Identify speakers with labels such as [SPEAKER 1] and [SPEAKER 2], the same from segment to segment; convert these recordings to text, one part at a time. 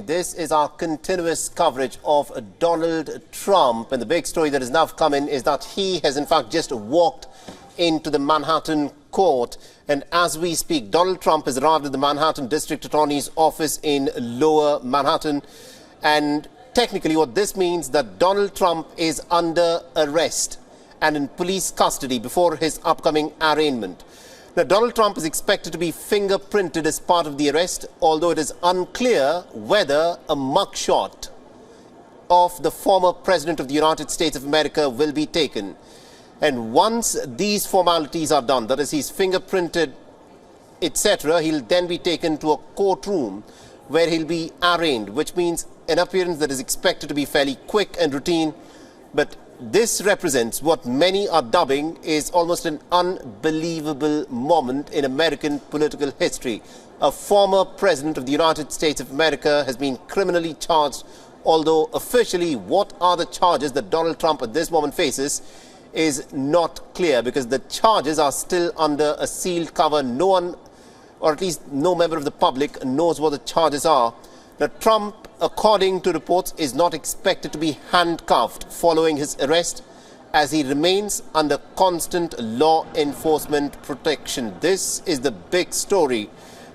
[SPEAKER 1] again. This is our continuous coverage of Donald Trump. And the big story that has now come in is that he has in fact just walked into the Manhattan court. And as we speak, Donald Trump has arrived at the Manhattan District Attorney's office in Lower Manhattan. And technically what this means that Donald Trump is under arrest and in police custody before his upcoming arraignment. Now, Donald Trump is expected to be fingerprinted as part of the arrest, although it is unclear whether a mugshot of the former President of the United States of America will be taken. And once these formalities are done, that is, he's fingerprinted, etc., he'll then be taken to a courtroom where he'll be arraigned, which means an appearance that is expected to be fairly quick and routine. But this represents what many are dubbing is almost an unbelievable moment in American political history. A former president of the United States of America has been criminally charged, although officially what are the charges that Donald Trump at this moment faces is not clear, because the charges are still under a sealed cover. No one, or at least no member of the public, knows what the charges are. Now, Trump, according to reports, is not expected to be handcuffed following his arrest, as he remains under constant law enforcement protection. This is the big story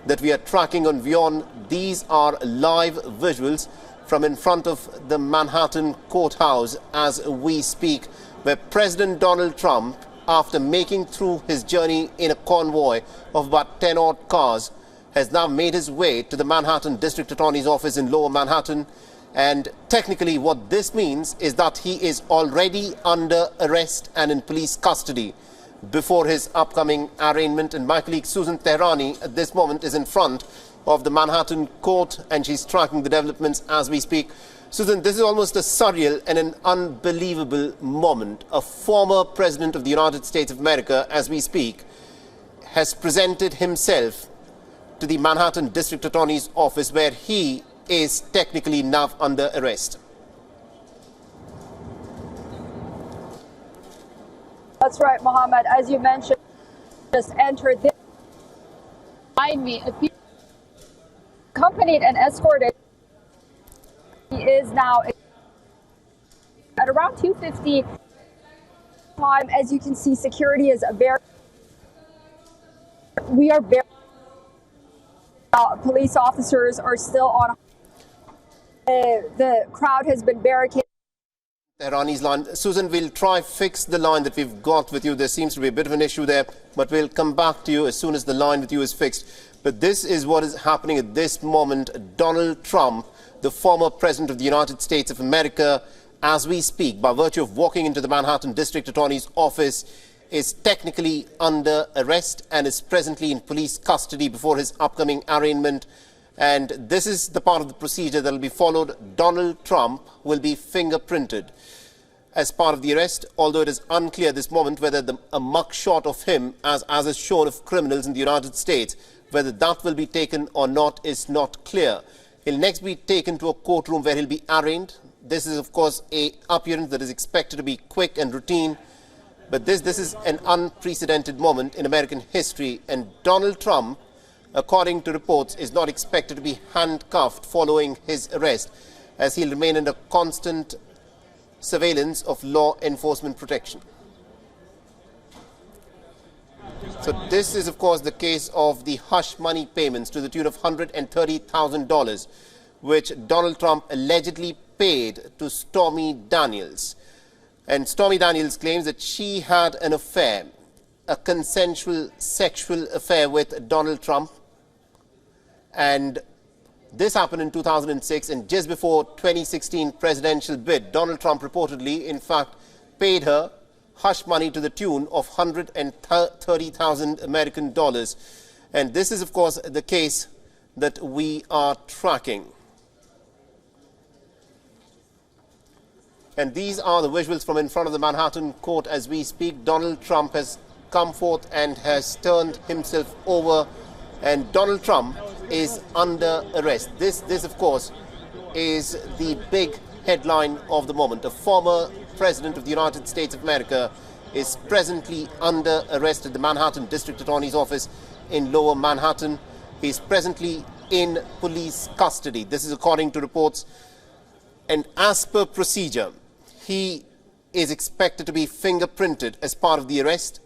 [SPEAKER 1] that we are tracking on WION. These are live visuals from in front of the Manhattan courthouse as we speak, where President Donald Trump, after making through his journey in a convoy of about 10 odd cars, has now made his way to the Manhattan District Attorney's office in Lower Manhattan. And technically what this means is that he is already under arrest and in police custody before his upcoming arraignment. And my colleague Susan Tehrani at this moment is in front of the Manhattan court, and she's tracking the developments as we speak. Susan, this is almost a surreal and an unbelievable moment. A former president of the United States of America, as we speak, has presented himself to the Manhattan District Attorney's office, where he is technically now under arrest.
[SPEAKER 2] That's right, Mohammed. As you mentioned, just entered this. Behind me, accompanied and escorted. He is now at around 2:50 time. As you can see, security is we are very. Police officers are still on. The crowd has been barricaded.
[SPEAKER 1] Tehrani's line. Susan, we'll try fix the line that we've got with you. There seems to be a bit of an issue there, but we'll come back to you as soon as the line with you is fixed. But this is what is happening at this moment. Donald Trump, the former president of the United States of America, as we speak, by virtue of walking into the Manhattan District Attorney's office, is technically under arrest and is presently in police custody before his upcoming arraignment. And this is the part of the procedure that will be followed. Donald Trump will be fingerprinted as part of the arrest, although it is unclear at this moment whether a mugshot of him, as is shown of criminals in the United States, whether that will be taken or not is not clear. He'll next be taken to a courtroom where he'll be arraigned. This is, of course, an appearance that is expected to be quick and routine. But this is an unprecedented moment in American history, and Donald Trump, according to reports, is not expected to be handcuffed following his arrest, as he'll remain under constant surveillance of law enforcement protection. So this is, of course, the case of the hush money payments to the tune of $130,000, which Donald Trump allegedly paid to Stormy Daniels. And Stormy Daniels claims that she had an affair, a consensual sexual affair with Donald Trump. And this happened in 2006, and just before 2016 presidential bid, Donald Trump reportedly, in fact, paid her hush money to the tune of $130,000 American dollars. And this is, of course, the case that we are tracking. And these are the visuals from in front of the Manhattan court as we speak. Donald Trump has come forth and has turned himself over, and Donald Trump is under arrest. This of course, is the big headline of the moment. A former president of the United States of America is presently under arrest at the Manhattan District Attorney's office in Lower Manhattan. He is presently in police custody. This is according to reports. And as per procedure, he is expected to be fingerprinted as part of the arrest,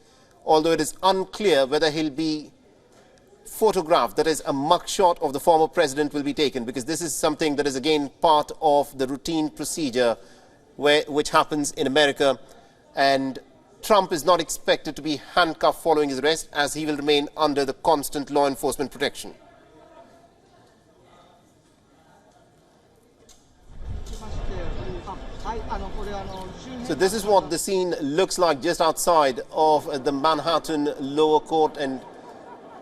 [SPEAKER 1] although it is unclear whether he'll be photographed, that is a mugshot of the former president will be taken, because this is something that is again part of the routine procedure which happens in America. And Trump is not expected to be handcuffed following his arrest, as he will remain under the constant law enforcement protection. So this is what the scene looks like just outside of the Manhattan lower court, and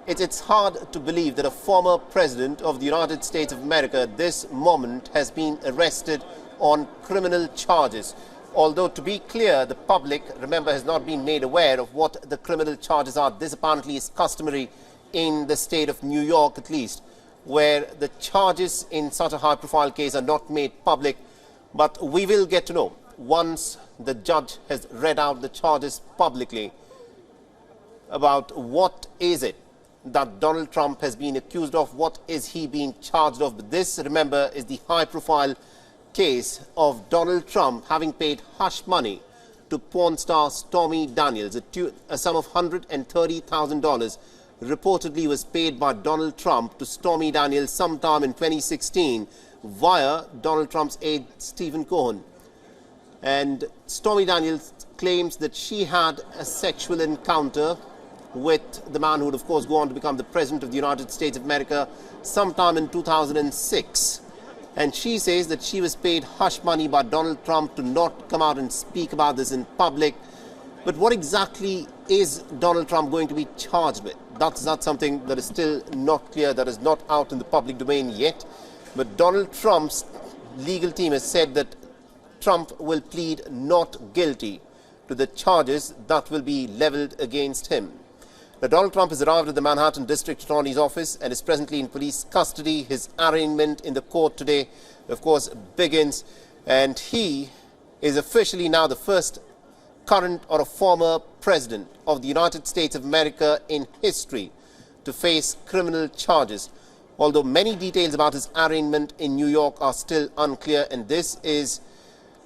[SPEAKER 1] it's hard to believe that a former president of the United States of America at this moment has been arrested on criminal charges. Although, to be clear, the public, remember, has not been made aware of what the criminal charges are. This apparently is customary in the state of New York, at least, where the charges in such a high-profile case are not made public. But we will get to know once the judge has read out the charges publicly about what is it that Donald Trump has been accused of, what is he being charged of. But this, remember, is the high-profile case of Donald Trump having paid hush money to porn star Stormy Daniels. A sum of $130,000 reportedly was paid by Donald Trump to Stormy Daniels sometime in 2016 via Donald Trump's aide Stephen Cohen. And Stormy Daniels claims that she had a sexual encounter with the man who would, of course, go on to become the President of the United States of America sometime in 2006. And she says that she was paid hush money by Donald Trump to not come out and speak about this in public. But what exactly is Donald Trump going to be charged with? That's something that is still not clear, that is not out in the public domain yet. But Donald Trump's legal team has said that Trump will plead not guilty to the charges that will be leveled against him. Now, Donald Trump has arrived at the Manhattan District Attorney's office and is presently in police custody. His arraignment in the court today, of course, begins, and he is officially now the first current or a former president of the United States of America in history to face criminal charges. Although many details about his arraignment in New York are still unclear, and this is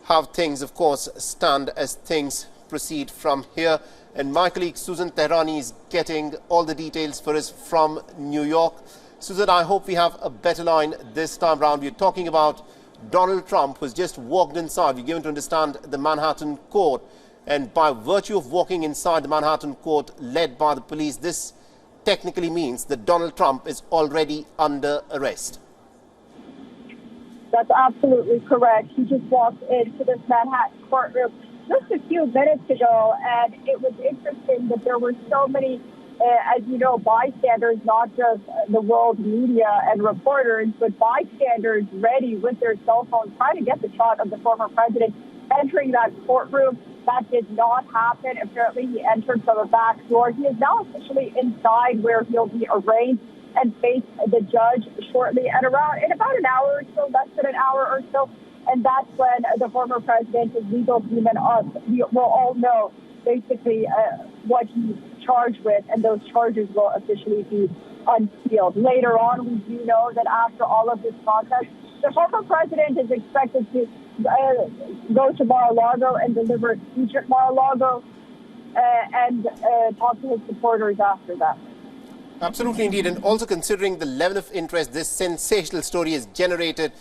[SPEAKER 1] how things, of course, stand as things proceed from here. And my colleague Susan Tehrani is getting all the details for us from New York. Susan, I hope we have a better line this time round. We're talking about Donald Trump, who's just walked inside. We're given to understand the Manhattan court. And by virtue of walking inside the Manhattan court led by the police, this technically means that Donald Trump is already under arrest.
[SPEAKER 2] That's absolutely correct. He just walked into this Manhattan courtroom just a few minutes ago, and it was interesting that there were so many, as you know, bystanders, not just the world media and reporters, but bystanders ready with their cell phones trying to get the shot of the former president entering that courtroom. That did not happen. Apparently, he entered from a back door. He is now officially inside, where he'll be arraigned and face the judge shortly in about an hour or so, less than an hour or so. And that's when the former president, his legal team, and us, we will all know basically what he's charged with, and those charges will officially be unsealed. Later on, we do know that after all of this process, the former president is expected to go to Mar-a-Lago and deliver a speech at Mar-a-Lago and talk to his supporters after that.
[SPEAKER 1] Absolutely, indeed. And also considering the level of interest this sensational story has generated,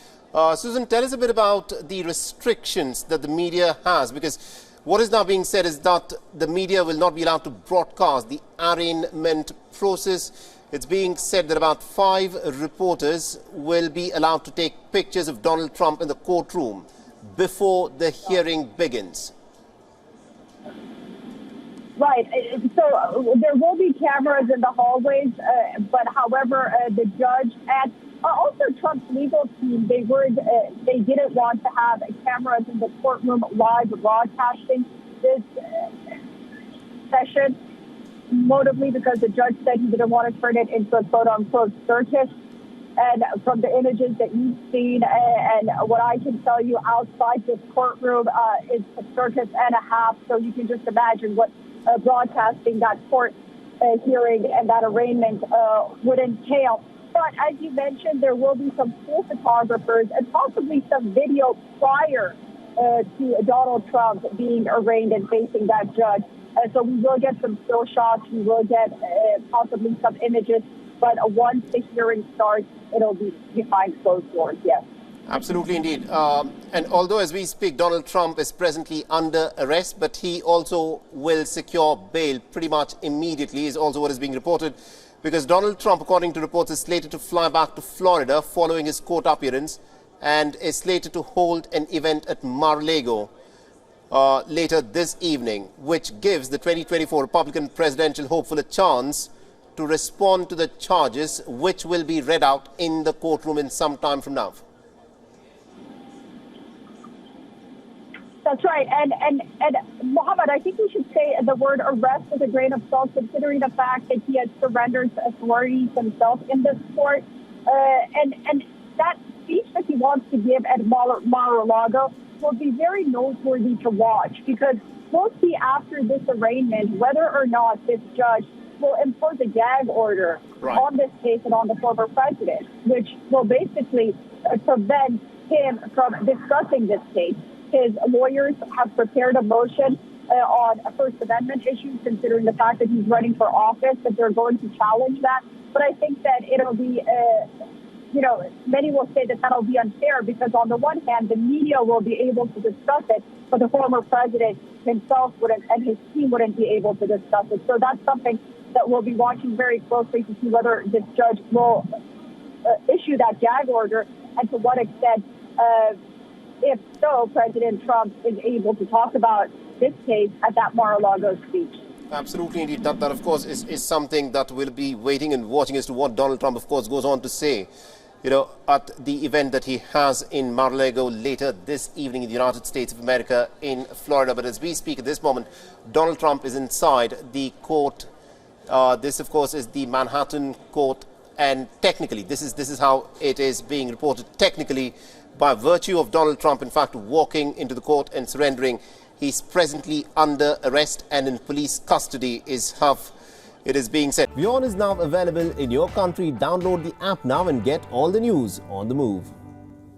[SPEAKER 1] Susan, tell us a bit about the restrictions that the media has, because what is now being said is that the media will not be allowed to broadcast the arraignment process. It's being said that about 5 reporters will be allowed to take pictures of Donald Trump in the courtroom before the hearing begins.
[SPEAKER 2] Right. So there will be cameras in the hallways, but however, the judge and also Trump's legal team, they didn't want to have cameras in the courtroom live broadcasting this session, notably because the judge said he didn't want to turn it into a quote-unquote circus. And from the images that you've seen and what I can tell you outside this courtroom is a circus and a half. So you can just imagine what broadcasting that court hearing and that arraignment would entail. But as you mentioned, there will be some school photographers and possibly some video prior to Donald Trump being arraigned and facing that judge. So we will get some still shots. We will get possibly some images. But once the hearing starts, it'll be behind closed doors, yes.
[SPEAKER 1] Absolutely, indeed. And although as we speak, Donald Trump is presently under arrest, but he also will secure bail pretty much immediately, is also what is being reported. Because Donald Trump, according to reports, is slated to fly back to Florida following his court appearance and is slated to hold an event at Mar-a-Lago later this evening, which gives the 2024 Republican presidential hopeful a chance to respond to the charges, which will be read out in the courtroom in some time from now.
[SPEAKER 2] That's right. And Mohammed, I think we should say the word arrest with a grain of salt, considering the fact that he has surrendered to authorities himself in this court. And that speech that he wants to give at Mar-a-Lago will be very noteworthy to watch, because we'll see after this arraignment whether or not this judge will impose a gag order on this case and on the former president, which will basically prevent him from discussing this case. His lawyers have prepared a motion on a First Amendment issue, considering the fact that he's running for office, that they're going to challenge that. But I think that it'll be, many will say that that'll be unfair, because on the one hand, the media will be able to discuss it, but the former president himself wouldn't, and his team wouldn't be able to discuss it. So that's something that we'll be watching very closely to see whether this judge will issue that gag order, and to what extent, if so, President Trump is able to talk about this case at that Mar-a-Lago speech.
[SPEAKER 1] Absolutely, indeed. That of course, is something that we'll be waiting and watching as to what Donald Trump, of course, goes on to say, at the event that he has in Mar-a-Lago later this evening in the United States of America in Florida. But as we speak at this moment, Donald Trump is inside the court. This, of course, is the Manhattan court. And technically, this is how it is being reported. Technically, by virtue of Donald Trump, in fact, walking into the court and surrendering, he's presently under arrest and in police custody, is how it is being said. WION is now available in your country. Download the app now and get all the news on the move.